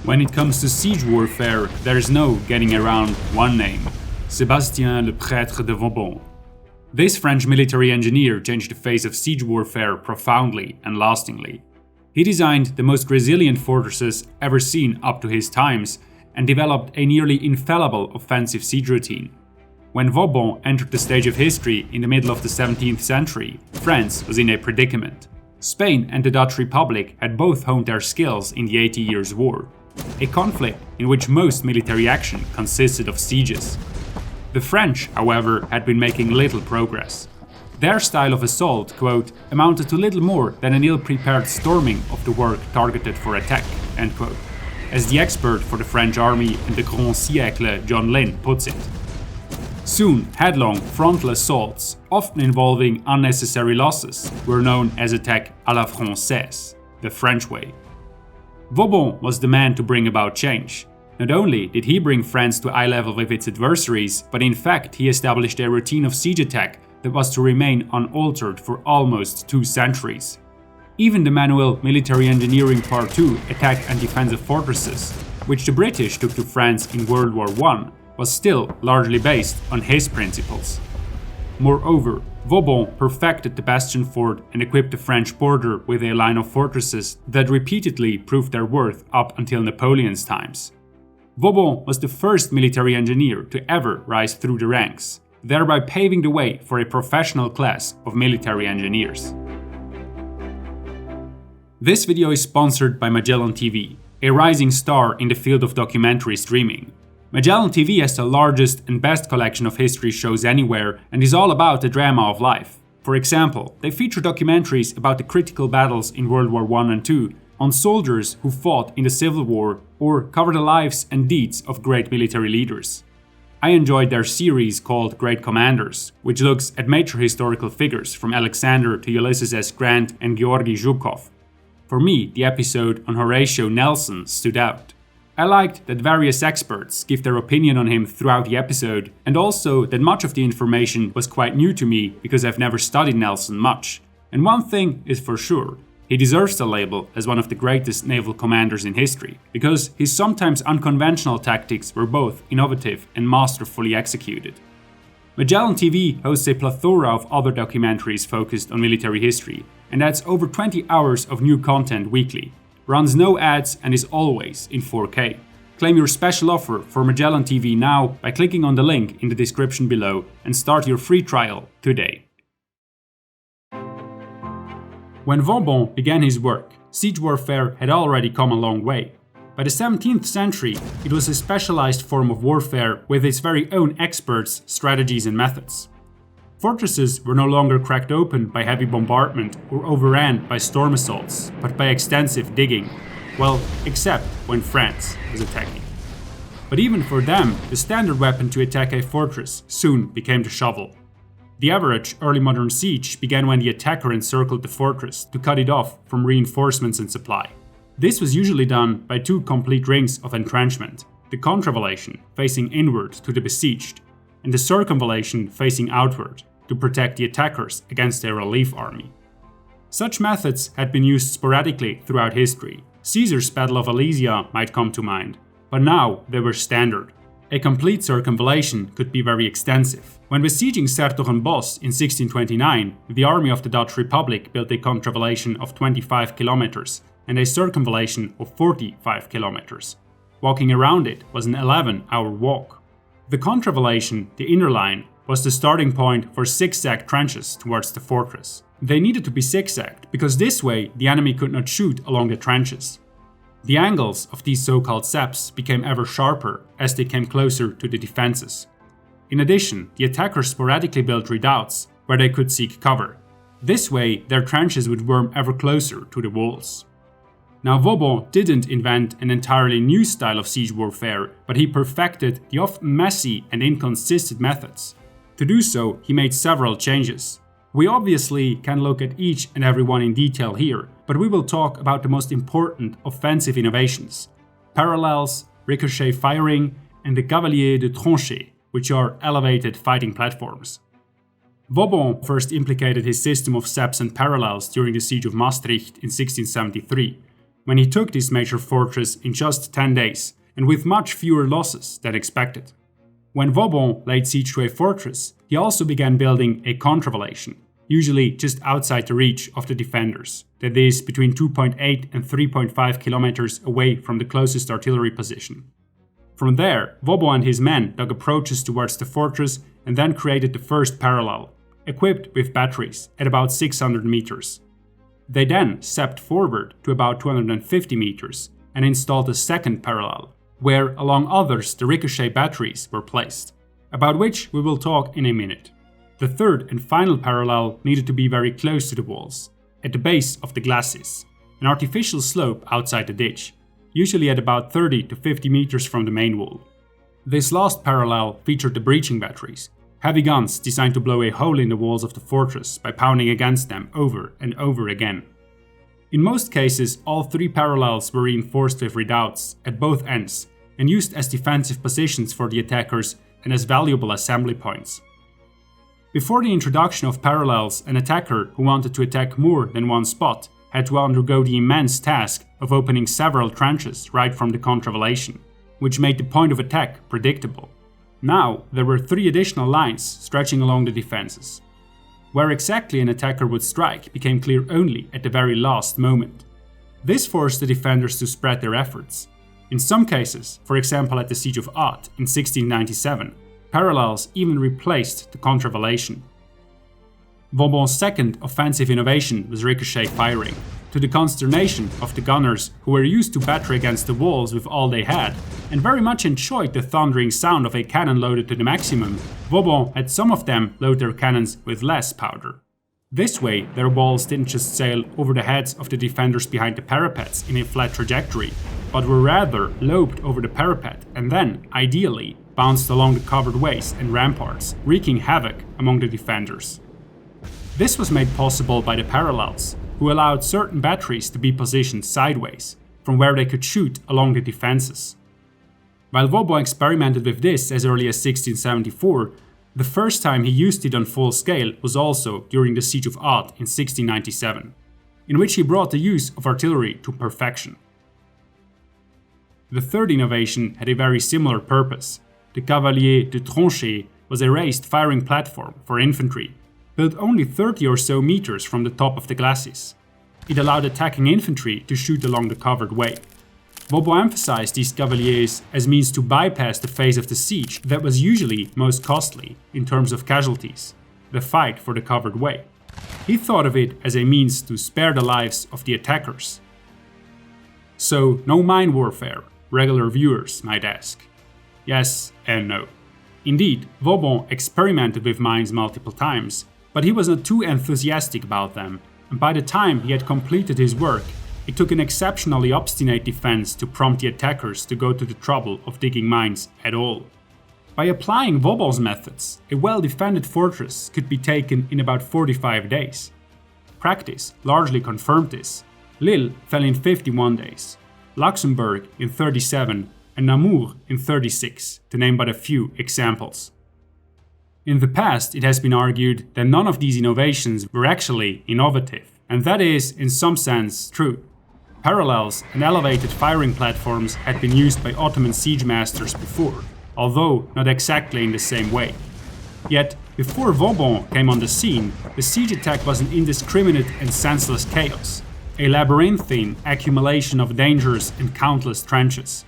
When it comes to siege warfare, there's no getting around one name: Sebastien le Prestre de Vauban. This French military engineer changed the face of siege warfare profoundly and lastingly. He designed the most resilient fortresses ever seen up to his times and developed a nearly infallible offensive siege routine. When Vauban entered the stage of history in the middle of the 17th century, France was in a predicament. Spain and the Dutch Republic had both honed their skills in the 80 Years' War, a conflict in which most military action consisted of sieges. The French, however, had been making little progress. Their style of assault, quote, amounted to little more than an ill-prepared storming of the work targeted for attack, end quote, as the expert for the French army in the Grand Siècle John Lynn puts it. Soon, headlong frontal assaults, often involving unnecessary losses, were known as attack à la française, the French way. Vauban was the man to bring about change. Not only did he bring France to eye level with its adversaries, but in fact he established a routine of siege attack that was to remain unaltered for almost 2 centuries. Even the manual Military Engineering Part II, Attack and Defense of Fortresses, which the British took to France in World War I, was still largely based on his principles. Moreover, Vauban perfected the bastion fort and equipped the French border with a line of fortresses that repeatedly proved their worth up until Napoleon's times. Vauban was the first military engineer to ever rise through the ranks, thereby paving the way for a professional class of military engineers. This video is sponsored by Magellan TV, a rising star in the field of documentary streaming. Magellan TV has the largest and best collection of history shows anywhere and is all about the drama of life. For example, they feature documentaries about the critical battles in World War I and II, on soldiers who fought in the Civil War, or cover the lives and deeds of great military leaders. I enjoyed their series called Great Commanders, which looks at major historical figures from Alexander to Ulysses S. Grant and Georgy Zhukov. For me, the episode on Horatio Nelson stood out. I liked that various experts give their opinion on him throughout the episode, and also that much of the information was quite new to me because I've never studied Nelson much. And one thing is for sure, he deserves the label as one of the greatest naval commanders in history, because his sometimes unconventional tactics were both innovative and masterfully executed. Magellan TV hosts a plethora of other documentaries focused on military history, and adds over 20 hours of new content weekly. Runs no ads and is always in 4K. Claim your special offer for Magellan TV now by clicking on the link in the description below and start your free trial today. When Vauban began his work, siege warfare had already come a long way. By the 17th century, it was a specialized form of warfare with its very own experts, strategies and methods. Fortresses were no longer cracked open by heavy bombardment or overran by storm assaults, but by extensive digging. Well, except when France was attacking. But even for them, the standard weapon to attack a fortress soon became the shovel. The average early modern siege began when the attacker encircled the fortress to cut it off from reinforcements and supply. This was usually done by 2 complete rings of entrenchment, the contravallation facing inward to the besieged, and the circumvallation facing outward, to protect the attackers against a relief army. Such methods had been used sporadically throughout history. Caesar's Battle of Alesia might come to mind, but now they were standard. A complete circumvallation could be very extensive. When besieging 's-Hertogenbosch in 1629, the army of the Dutch Republic built a contravallation of 25 kilometers and a circumvallation of 45 kilometers. Walking around it was an 11-hour walk. The contravallation, the inner line, was the starting point for zigzag trenches towards the fortress. They needed to be zigzagged because this way the enemy could not shoot along the trenches. The angles of these so-called seps became ever sharper as they came closer to the defenses. In addition, the attackers sporadically built redoubts where they could seek cover. This way their trenches would worm ever closer to the walls. Now Vauban didn't invent an entirely new style of siege warfare, but he perfected the often messy and inconsistent methods. To do so, he made several changes. We obviously can look at each and every one in detail here, but we will talk about the most important offensive innovations: parallels, ricochet firing, and the cavalier de tranchée, which are elevated fighting platforms. Vauban first implicated his system of seps and parallels during the siege of Maastricht in 1673. when he took this major fortress in just 10 days and with much fewer losses than expected. When Vauban laid siege to a fortress, he also began building a contravallation, usually just outside the reach of the defenders, that is, between 2.8 and 3.5 kilometers away from the closest artillery position. From there, Vauban and his men dug approaches towards the fortress and then created the first parallel, equipped with batteries at about 600 meters. They then stepped forward to about 250 meters and installed a second parallel, where, along others, the ricochet batteries were placed, about which we will talk in a minute. The third and final parallel needed to be very close to the walls, at the base of the glacis, an artificial slope outside the ditch, usually at about 30 to 50 meters from the main wall. This last parallel featured the breaching batteries, heavy guns designed to blow a hole in the walls of the fortress by pounding against them over and over again. In most cases, all three parallels were reinforced with redoubts at both ends and used as defensive positions for the attackers and as valuable assembly points. Before the introduction of parallels, an attacker who wanted to attack more than one spot had to undergo the immense task of opening several trenches right from the contravallation, which made the point of attack predictable. Now, there were three additional lines stretching along the defenses. Where exactly an attacker would strike became clear only at the very last moment. This forced the defenders to spread their efforts. In some cases, for example at the Siege of Ath in 1697, parallels even replaced the contravallation. Vauban's second offensive innovation was ricochet firing, to the consternation of the gunners who were used to batter against the walls with all they had, and very much enjoyed the thundering sound of a cannon loaded to the maximum. Vauban had some of them load their cannons with less powder. This way, their balls didn't just sail over the heads of the defenders behind the parapets in a flat trajectory, but were rather loped over the parapet and then, ideally, bounced along the covered ways and ramparts, wreaking havoc among the defenders. This was made possible by the parallels, who allowed certain batteries to be positioned sideways, from where they could shoot along the defenses. While Vauban experimented with this as early as 1674, the first time he used it on full scale was also during the Siege of Ath in 1697, in which he brought the use of artillery to perfection. The third innovation had a very similar purpose. The cavalier de tranchée was a raised firing platform for infantry, built only 30 or so meters from the top of the glacis. It allowed attacking infantry to shoot along the covered way. Vauban emphasized these cavaliers as means to bypass the phase of the siege that was usually most costly in terms of casualties, the fight for the covered way. He thought of it as a means to spare the lives of the attackers. So, no mine warfare, regular viewers might ask. Yes and no. Indeed, Vauban experimented with mines multiple times, but he was not too enthusiastic about them, and by the time he had completed his work, it took an exceptionally obstinate defense to prompt the attackers to go to the trouble of digging mines at all. By applying Vauban's methods, a well-defended fortress could be taken in about 45 days. Practice largely confirmed this. Lille fell in 51 days, Luxembourg in 37, and Namur in 36, to name but a few examples. In the past, it has been argued that none of these innovations were actually innovative, and that is, in some sense, true. Parallels and elevated firing platforms had been used by Ottoman siege masters before, although not exactly in the same way. Yet, before Vauban came on the scene, the siege attack was an indiscriminate and senseless chaos, a labyrinthine accumulation of dangers and countless trenches.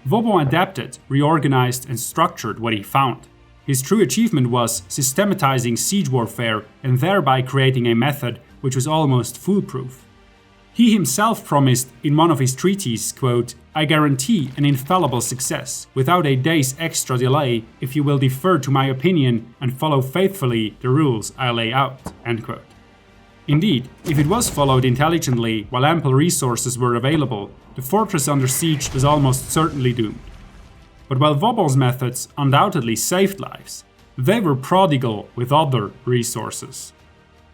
Vauban adapted, reorganized, and structured what he found. His true achievement was systematizing siege warfare and thereby creating a method which was almost foolproof. He himself promised in one of his treatises, quote, "I guarantee an infallible success, without a day's extra delay, if you will defer to my opinion and follow faithfully the rules I lay out." End quote. Indeed, if it was followed intelligently while ample resources were available, the fortress under siege was almost certainly doomed. But while Vauban's methods undoubtedly saved lives, they were prodigal with other resources.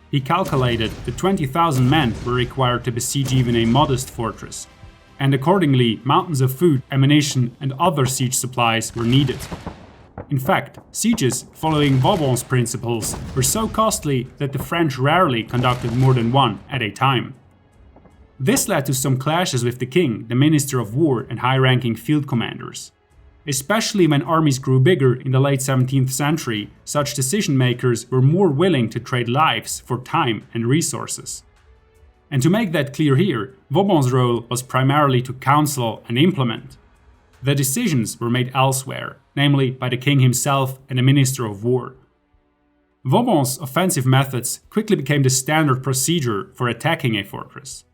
He calculated that 20,000 men were required to besiege even a modest fortress, and accordingly mountains of food, ammunition, and other siege supplies were needed. In fact, sieges following Vauban's principles were so costly that the French rarely conducted more than one at a time. This led to some clashes with the king, the minister of war, and high-ranking field commanders. Especially when armies grew bigger in the late 17th century, such decision-makers were more willing to trade lives for time and resources. And to make that clear here, Vauban's role was primarily to counsel and implement. The decisions were made elsewhere, namely by the king himself and the minister of war. Vauban's offensive methods quickly became the standard procedure for attacking a fortress.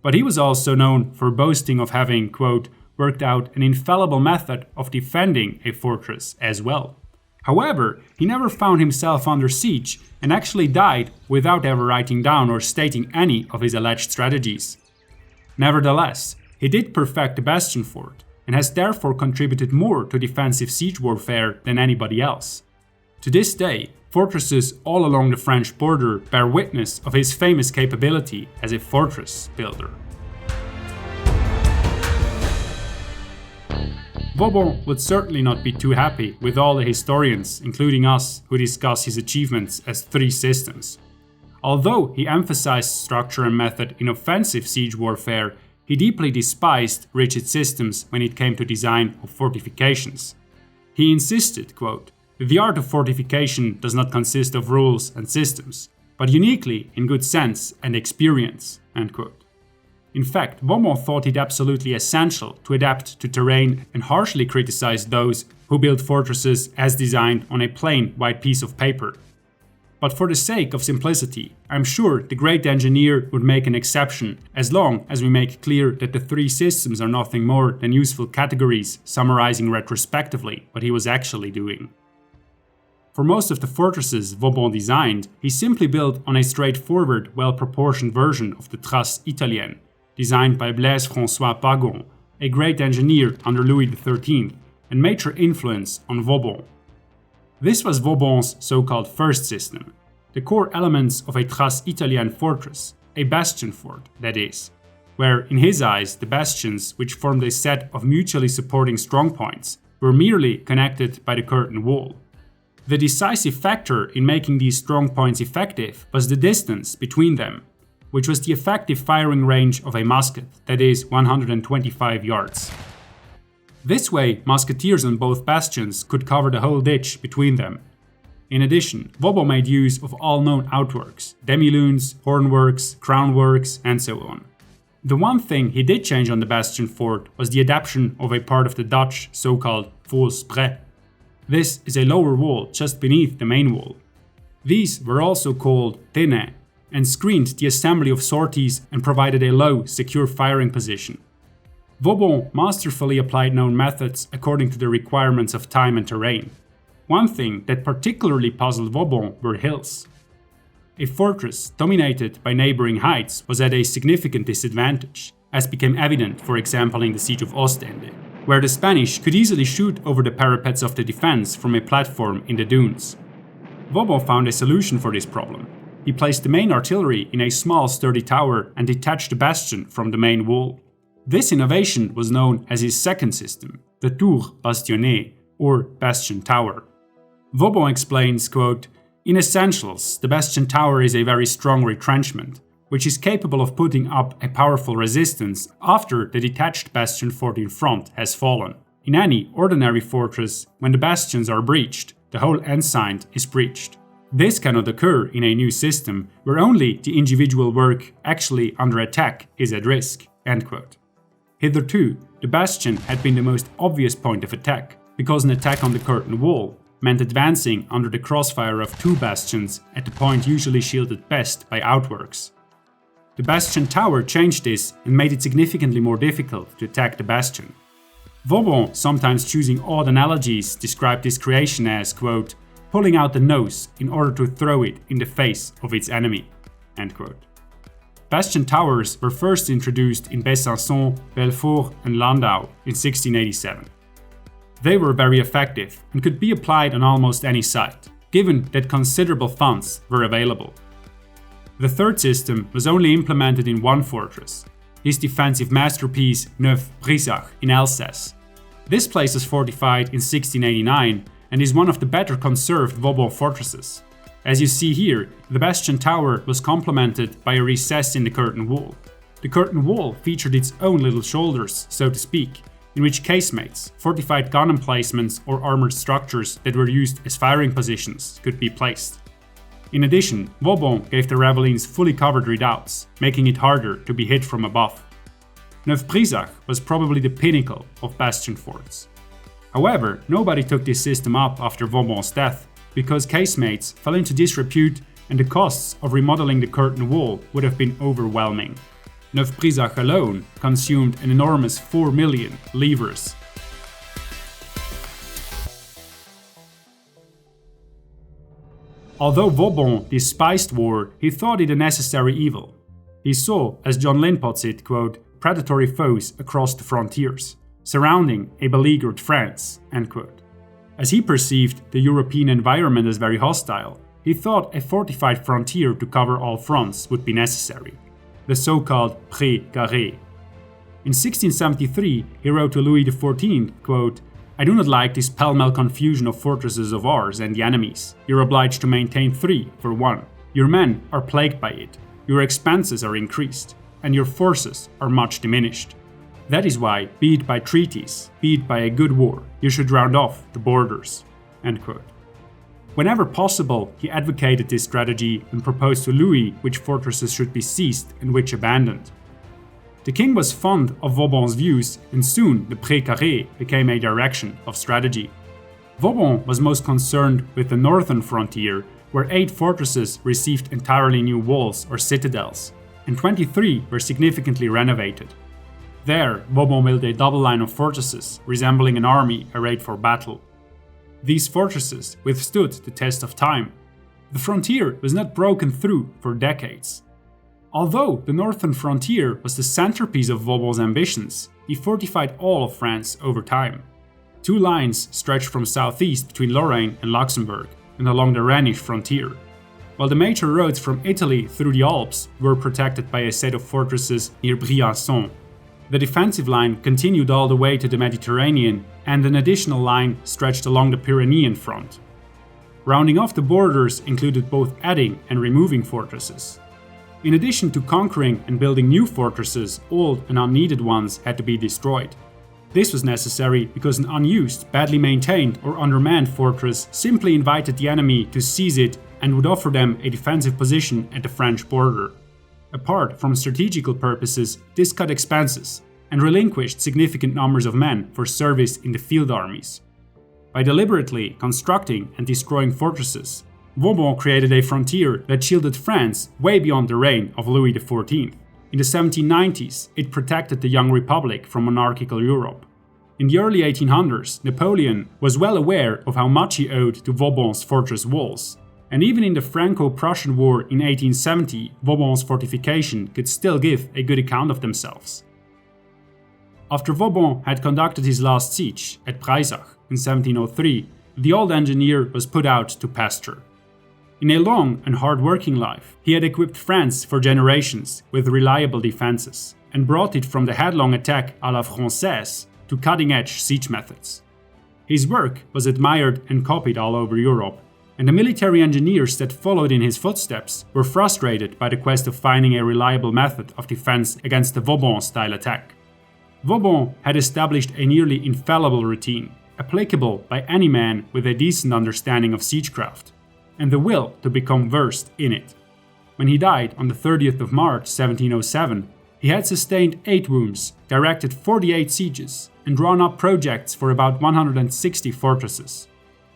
But he was also known for boasting of having, quote, worked out an infallible method of defending a fortress as well. However, he never found himself under siege and actually died without ever writing down or stating any of his alleged strategies. Nevertheless, he did perfect the bastion fort and has therefore contributed more to defensive siege warfare than anybody else. To this day, fortresses all along the French border bear witness of his famous capability as a fortress builder. Vauban would certainly not be too happy with all the historians, including us, who discuss his achievements as three systems. Although he emphasized structure and method in offensive siege warfare, he deeply despised rigid systems when it came to design of fortifications. He insisted, quote, "The art of fortification does not consist of rules and systems, but uniquely in good sense and experience," end quote. In fact, Vauban thought it absolutely essential to adapt to terrain and harshly criticized those who built fortresses as designed on a plain white piece of paper. But for the sake of simplicity, I'm sure the great engineer would make an exception, as long as we make clear that the three systems are nothing more than useful categories summarizing retrospectively what he was actually doing. For most of the fortresses Vauban designed, he simply built on a straightforward, well-proportioned version of the Trace Italienne, designed by Blaise François Pagon, a great engineer under Louis XIII and major influence on Vauban. This was Vauban's so-called first system, the core elements of a Trace Italienne fortress, a bastion fort, that is, where, in his eyes, the bastions, which formed a set of mutually supporting strongpoints, were merely connected by the curtain wall. The decisive factor in making these strongpoints effective was the distance between them, which was the effective firing range of a musket, that is 125 yards. This way, musketeers on both bastions could cover the whole ditch between them. In addition, Vauban made use of all known outworks, demi-lunes, hornworks, crownworks, and so on. The one thing he did change on the bastion fort was the adaptation of a part of the Dutch so-called fausse près. This is a lower wall just beneath the main wall. These were also called tenets, and screened the assembly of sorties and provided a low, secure firing position. Vauban masterfully applied known methods according to the requirements of time and terrain. One thing that particularly puzzled Vauban were hills. A fortress dominated by neighboring heights was at a significant disadvantage, as became evident, for example, in the siege of Ostende, where the Spanish could easily shoot over the parapets of the defense from a platform in the dunes. Vauban found a solution for this problem. He placed the main artillery in a small sturdy tower and detached the bastion from the main wall. This innovation was known as his second system, the tour bastonnée, or bastion tower. Vauban explains, quote, "In essentials, the bastion tower is a very strong retrenchment, which is capable of putting up a powerful resistance after the detached bastion fort in front has fallen. In any ordinary fortress, when the bastions are breached, the whole enceinte is breached. This cannot occur in a new system where only the individual work actually under attack is at risk." End quote. Hitherto, the bastion had been the most obvious point of attack, because an attack on the curtain wall meant advancing under the crossfire of two bastions at the point usually shielded best by outworks. The bastion tower changed this and made it significantly more difficult to attack the bastion. Vauban, sometimes choosing odd analogies, described this creation as, quote, "pulling out the nose in order to throw it in the face of its enemy," end quote. Bastion towers were first introduced in Besançon, Belfort, and Landau in 1687. They were very effective and could be applied on almost any site, given that considerable funds were available. The third system was only implemented in one fortress, his defensive masterpiece Neuf-brisach in Alsace. This place was fortified in 1689 and is one of the better conserved Vauban fortresses. As you see here, the bastion tower was complemented by a recess in the curtain wall. The curtain wall featured its own little shoulders, so to speak, in which casemates, fortified gun emplacements or armored structures that were used as firing positions could be placed. In addition, Vauban gave the Ravelins fully covered redoubts, making it harder to be hit from above. Neuf-brisach was probably the pinnacle of bastion forts. However, nobody took this system up after Vauban's death, because casemates fell into disrepute and the costs of remodeling the curtain wall would have been overwhelming. Neuf-brisach alone consumed an enormous 4 million livres. Although Vauban despised war, he thought it a necessary evil. He saw, as John Lynn puts it, quote, predatory foes across the frontiers, surrounding a beleaguered France, end quote. As he perceived the European environment as very hostile, he thought a fortified frontier to cover all fronts would be necessary, the so-called pré carré. In 1673, he wrote to Louis XIV, quote, I do not like this pell-mell confusion of fortresses of ours and the enemy's. You're obliged to maintain 3 for 1. Your men are plagued by it, your expenses are increased, and your forces are much diminished. That is why, be it by treaties, be it by a good war, you should round off the borders. End quote. Whenever possible, he advocated this strategy and proposed to Louis which fortresses should be seized and which abandoned. The king was fond of Vauban's views, and soon the pré carré became a direction of strategy. Vauban was most concerned with the northern frontier, where 8 fortresses received entirely new walls or citadels, and 23 were significantly renovated. There, Vauban built a double line of fortresses, resembling an army arrayed for battle. These fortresses withstood the test of time. The frontier was not broken through for decades. Although the northern frontier was the centerpiece of Vauban's ambitions, he fortified all of France over time. 2 lines stretched from southeast between Lorraine and Luxembourg and along the Rhenish frontier, while the major roads from Italy through the Alps were protected by a set of fortresses near Briançon. The defensive line continued all the way to the Mediterranean, and an additional line stretched along the Pyrenean front. Rounding off the borders included both adding and removing fortresses. In addition to conquering and building new fortresses, old and unneeded ones had to be destroyed. This was necessary because an unused, badly maintained or undermanned fortress simply invited the enemy to seize it and would offer them a defensive position at the French border. Apart from strategical purposes, this cut expenses and relinquished significant numbers of men for service in the field armies. By deliberately constructing and destroying fortresses, Vauban created a frontier that shielded France way beyond the reign of Louis XIV. In the 1790s, it protected the young republic from monarchical Europe. In the early 1800s, Napoleon was well aware of how much he owed to Vauban's fortress walls. And even in the Franco-Prussian War in 1870, Vauban's fortification could still give a good account of themselves. After Vauban had conducted his last siege at Brisach in 1703, the old engineer was put out to pasture. In a long and hard-working life, he had equipped France for generations with reliable defenses, and brought it from the headlong attack à la française to cutting-edge siege methods. His work was admired and copied all over Europe, and the military engineers that followed in his footsteps were frustrated by the quest of finding a reliable method of defense against the Vauban-style attack. Vauban had established a nearly infallible routine, applicable by any man with a decent understanding of siegecraft, and the will to become versed in it. When he died on the 30th of March 1707, he had sustained 8 wounds, directed 48 sieges, and drawn up projects for about 160 fortresses.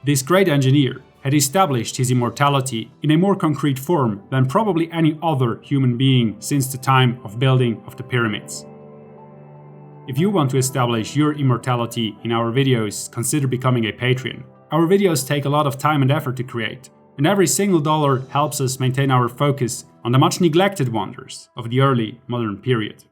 This great engineer had established his immortality in a more concrete form than probably any other human being since the time of building of the pyramids. If you want to establish your immortality in our videos, consider becoming a Patreon. Our videos take a lot of time and effort to create, and every single dollar helps us maintain our focus on the much neglected wonders of the early modern period.